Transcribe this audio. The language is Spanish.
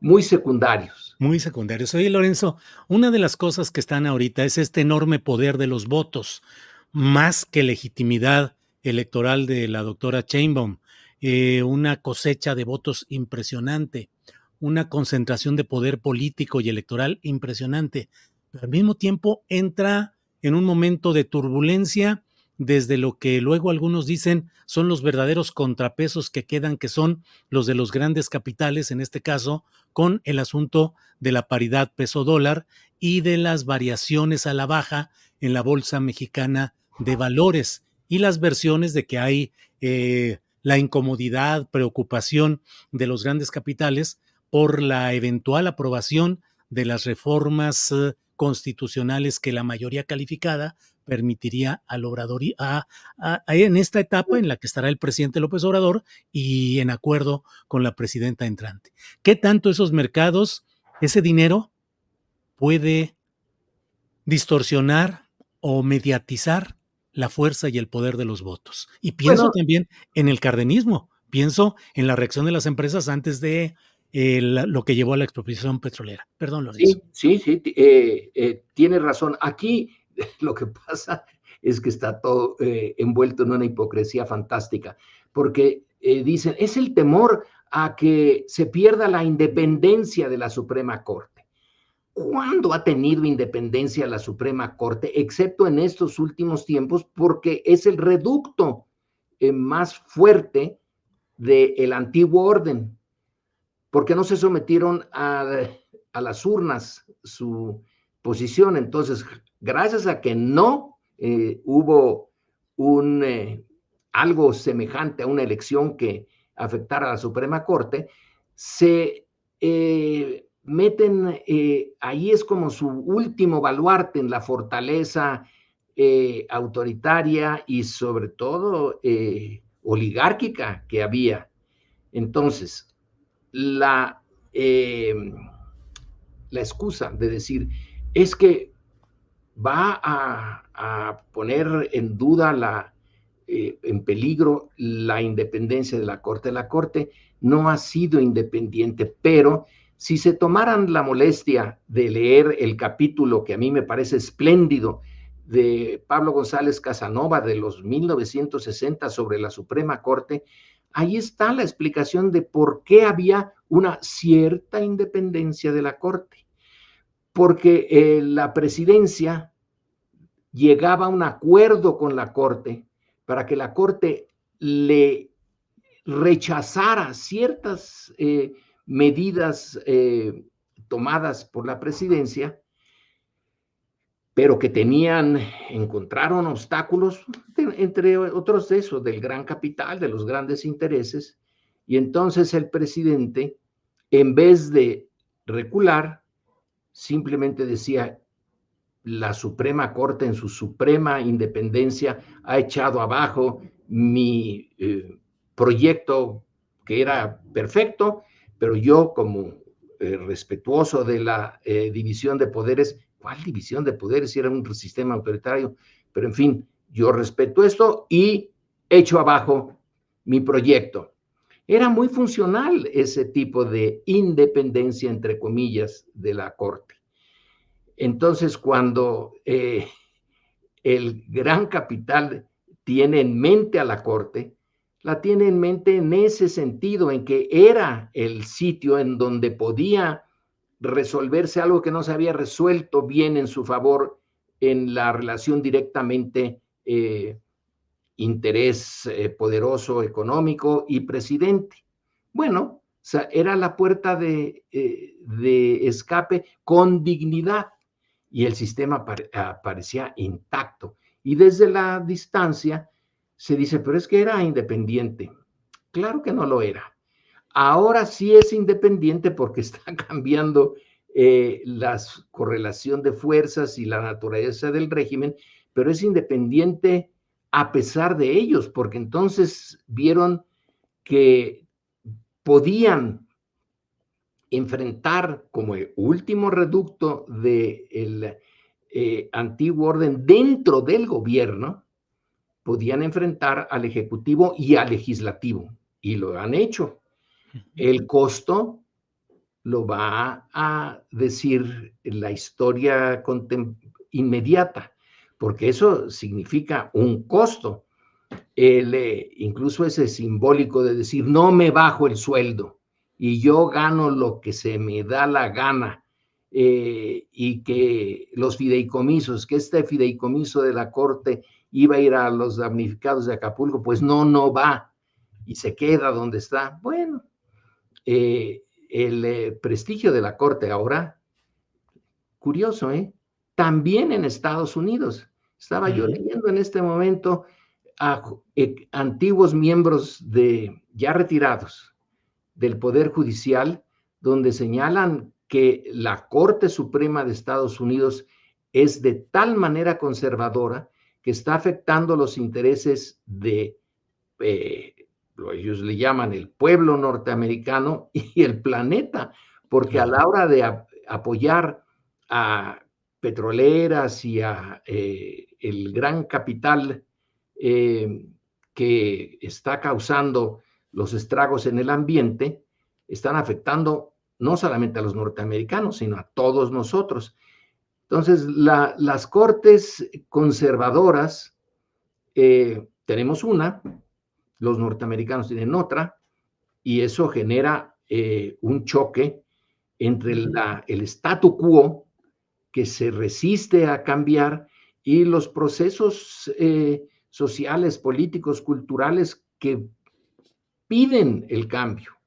muy secundarios. Muy secundarios. Oye, Lorenzo, una de las cosas que están ahorita es este enorme poder de los votos, más que legitimidad electoral de la doctora Sheinbaum, una cosecha de votos impresionante, una concentración de poder político y electoral impresionante, pero al mismo tiempo entra en un momento de turbulencia desde lo que luego algunos dicen son los verdaderos contrapesos que quedan, que son los de los grandes capitales, en este caso, con el asunto de la paridad peso-dólar y de las variaciones a la baja en la Bolsa Mexicana de Valores y las versiones de que hay la incomodidad, preocupación de los grandes capitales por la eventual aprobación de las reformas constitucionales que la mayoría calificada permitiría al Obrador en esta etapa en la que estará el presidente López Obrador y en acuerdo con la presidenta entrante. ¿Qué tanto esos mercados, ese dinero puede distorsionar o mediatizar la fuerza y el poder de los votos? Y pienso Bueno, también en el cardenismo, pienso en la reacción de las empresas antes de lo que llevó a la expropiación petrolera. Perdón, Lorenzo. sí, sí, sí, tienes razón. Aquí lo que pasa es que está todo envuelto en una hipocresía fantástica, porque dicen, es el temor a que se pierda la independencia de la Suprema Corte. ¿Cuándo ha tenido independencia la Suprema Corte, excepto en estos últimos tiempos, porque es el reducto más fuerte del antiguo orden? Porque no se sometieron a las urnas su posición. Entonces, gracias a que no hubo un, algo semejante a una elección que afectara a la Suprema Corte, se meten, ahí es como su último baluarte en la fortaleza autoritaria y sobre todo oligárquica que había. Entonces, la, eh, la excusa de decir, es que va a poner en duda en peligro la independencia de la Corte. La Corte no ha sido independiente, pero si se tomaran la molestia de leer el capítulo que a mí me parece espléndido de Pablo González Casanova de los 1960 sobre la Suprema Corte, ahí está la explicación de por qué había una cierta independencia de la Corte. Porque la presidencia llegaba a un acuerdo con la Corte para que la Corte le rechazara ciertas medidas tomadas por la presidencia, pero que encontraron obstáculos, entre otros de eso, del gran capital, de los grandes intereses, y entonces el presidente, en vez de recular, simplemente decía, la Suprema Corte en su suprema independencia ha echado abajo mi proyecto que era perfecto, pero yo como respetuoso de la división de poderes, ¿cuál división de poderes si era un sistema autoritario? Pero en fin, yo respeto esto y echo abajo mi proyecto. Era muy funcional ese tipo de independencia, entre comillas, de la Corte. Entonces, cuando el gran capital tiene en mente a la Corte, la tiene en mente en ese sentido, en que era el sitio en donde podía resolverse algo que no se había resuelto bien en su favor en la relación directamente interés poderoso económico y presidente. Bueno, o sea, era la puerta de escape con dignidad y el sistema parecía intacto. Y desde la distancia se dice, pero es que era independiente. Claro que no lo era. Ahora sí es independiente porque está cambiando la correlación de fuerzas y la naturaleza del régimen, pero es independiente a pesar de ellos, porque entonces vieron que podían enfrentar como el último reducto del antiguo orden dentro del gobierno, podían enfrentar al ejecutivo y al legislativo, y lo han hecho. El costo lo va a decir la historia inmediata, porque eso significa un costo. Incluso ese simbólico de decir, no me bajo el sueldo y yo gano lo que se me da la gana, y que los fideicomisos, que este fideicomiso de la Corte iba a ir a los damnificados de Acapulco, pues no va y se queda donde está. Bueno, el prestigio de la Corte ahora, curioso, también en Estados Unidos. Estaba yo leyendo en este momento a antiguos miembros ya retirados del Poder Judicial, donde señalan que la Corte Suprema de Estados Unidos es de tal manera conservadora que está afectando los intereses de, ellos le llaman el pueblo norteamericano y el planeta, porque a la hora de apoyar a petroleras y a el gran capital que está causando los estragos en el ambiente, están afectando no solamente a los norteamericanos, sino a todos nosotros. Entonces, las cortes conservadoras, tenemos una, los norteamericanos tienen otra, y eso genera un choque entre el statu quo, que se resiste a cambiar, y los procesos sociales, políticos, culturales que piden el cambio.